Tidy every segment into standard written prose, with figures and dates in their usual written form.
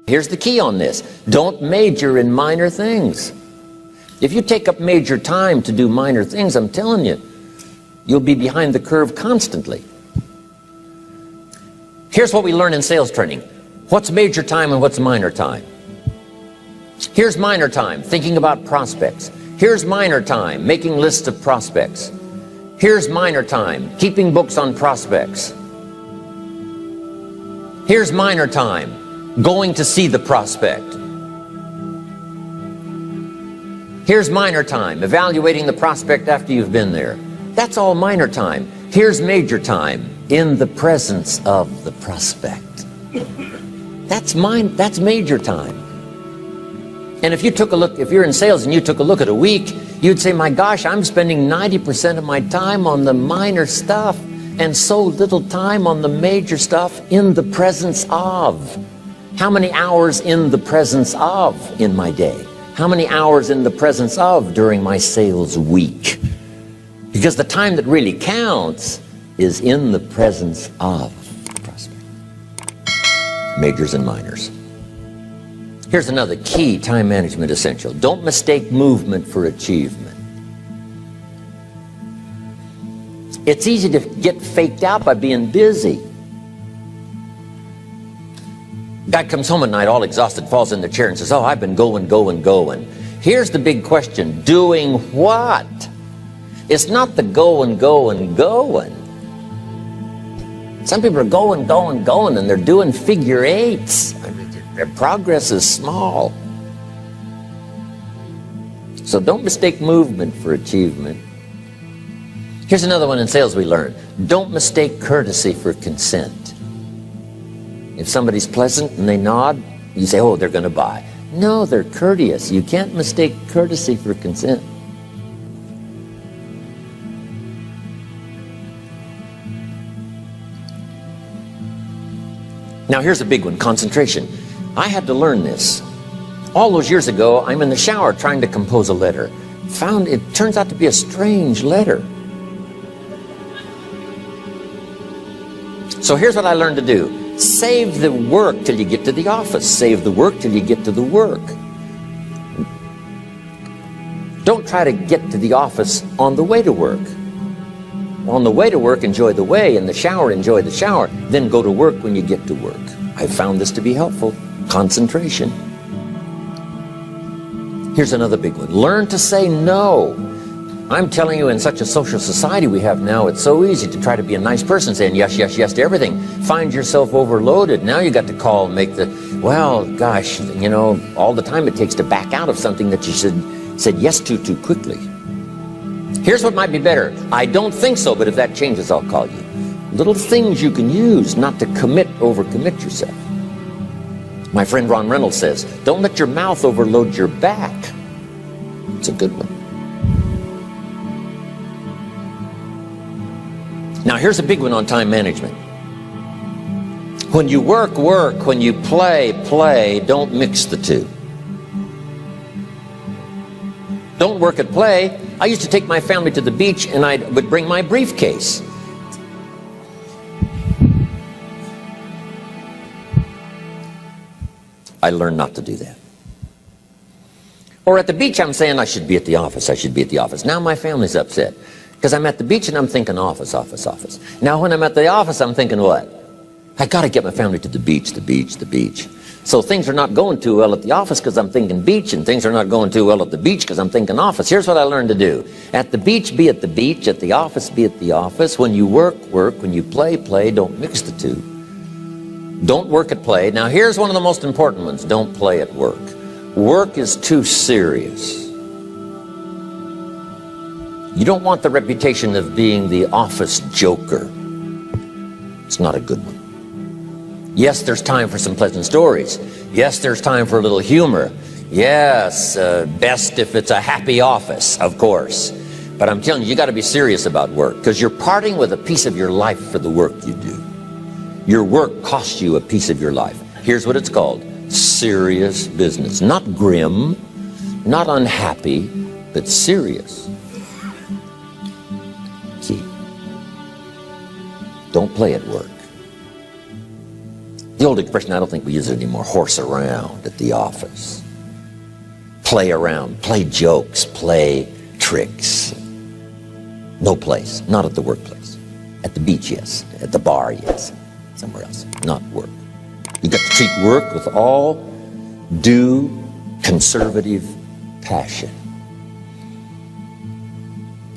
Here's the key on this. Don't major in minor things. If you take up major time to do minor things, I'm telling you, you'll be behind the curve constantly. Here's what we learn in sales training. What's major time and what's minor time? Here's minor time, thinking about prospects. Here's minor time, making lists of prospects. Here's minor time, keeping books on prospects. Here's minor time, going to see the prospect. Here's minor time, evaluating the prospect after you've been there. That's all minor time. Here's major time, in the presence of the prospect. That's major time. And if you took a look, if you're in sales and you took a look at a week, you'd say, my gosh, I'm spending 90% of my time on the minor stuff and so little time on the major stuff in the presence of. How many hours in the presence of in my day? How many hours in the presence of during my sales week? Because the time that really counts is in the presence of the prospect. Majors and minors. Here's another key time management essential. Don't mistake movement for achievement. It's easy to get faked out by being busy. Guy comes home at night all exhausted, falls in the chair and says, oh, I've been going. Here's the big question. Doing what? It's not the going. Some people are going, and they're doing figure eights. I mean, their progress is small. So don't mistake movement for achievement. Here's another one in sales we learned. Don't mistake courtesy for consent. If somebody's pleasant and they nod, you say, oh, they're going to buy. No, they're courteous. You can't mistake courtesy for consent. Now here's a big one, concentration. I had to learn this. All those years ago, I'm in the shower trying to compose a letter. Found it turns out to be a strange letter. So here's what I learned to do. Save the work till you get to the office. Save the work till you get to the work. Don't try to get to the office on the way to work. On the way to work, enjoy the way. In the shower, enjoy the shower. Then go to work when you get to work. I found this to be helpful. Concentration. Here's another big one. Learn to say no. I'm telling you, in such a social society we have now, it's so easy to try to be a nice person, saying yes to everything. Find yourself overloaded. Now you got to call and make the, well, gosh, you know, all the time it takes to back out of something that you said yes to too quickly. Here's what might be better. I don't think so, but if that changes, I'll call you. Little things you can use not to overcommit yourself. My friend Ron Reynolds says, don't let your mouth overload your back. It's a good one. Now here's a big one on time management. When you work, when you play, don't mix the two. Don't work at play. I used to take my family to the beach and I would bring my briefcase. I learned not to do that. Or at the beach, I'm saying I should be at the office. Now my family's upset because I'm at the beach and I'm thinking office. Now when I'm at the office, I'm thinking what? I got to get my family to the beach. So things are not going too well at the office because I'm thinking beach, and things are not going too well at the beach because I'm thinking office. Here's what I learned to do. At the beach, be at the beach. At the office, be at the office. When you work. When you play. Don't mix the two. Don't work at play. Now here's one of the most important ones. Don't play at work. Work is too serious. You don't want the reputation of being the office joker. It's not a good one. Yes, there's time for some pleasant stories. Yes, there's time for a little humor. Yes, best if it's a happy office, of course. But I'm telling you got to be serious about work because you're parting with a piece of your life for the work you do. Your work costs you a piece of your life. Here's what it's called. Serious business. Not grim, not unhappy, but serious. Key. Don't play at work. The old expression, I don't think we use it anymore, horse around at the office. Play around, play jokes, play tricks. No place, not at the workplace. At the beach, yes. At the bar, yes. Somewhere else, not work. You've got to treat work with all due conservative passion,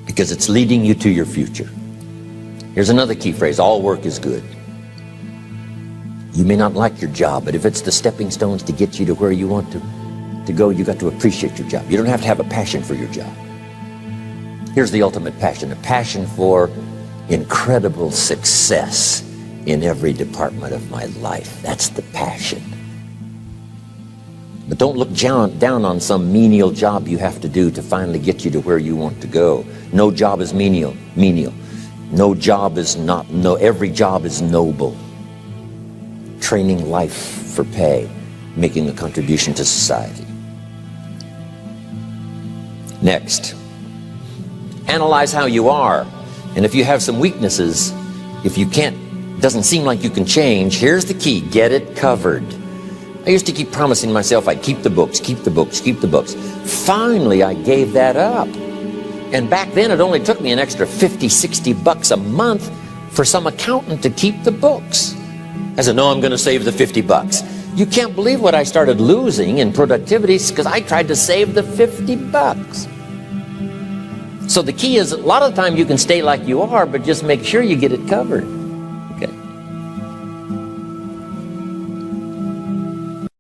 because it's leading you to your future. Here's another key phrase: all work is good. You may not like your job, but if it's the stepping stones to get you to where you want to go, you got to appreciate your job. You don't have to have a passion for your job. Here's the ultimate passion: a passion for incredible success in every department of my life. That's the passion. But don't look down on some menial job you have to do to finally get you to where you want to go. No job is menial. No job is not, every job is noble. Training life for pay, making a contribution to society. Next, analyze how you are. And if you have some weaknesses, if you doesn't seem like you can change, here's the key: get it covered. I used to keep promising myself I'd keep the books, keep the books, keep the books. Finally, I gave that up. And back then, it only took me an extra $50, $60 a month for some accountant to keep the books. I said, no, I'm going to save the $50. You can't believe what I started losing in productivity because I tried to save the $50. So the key is, a lot of the time you can stay like you are, but just make sure you get it covered.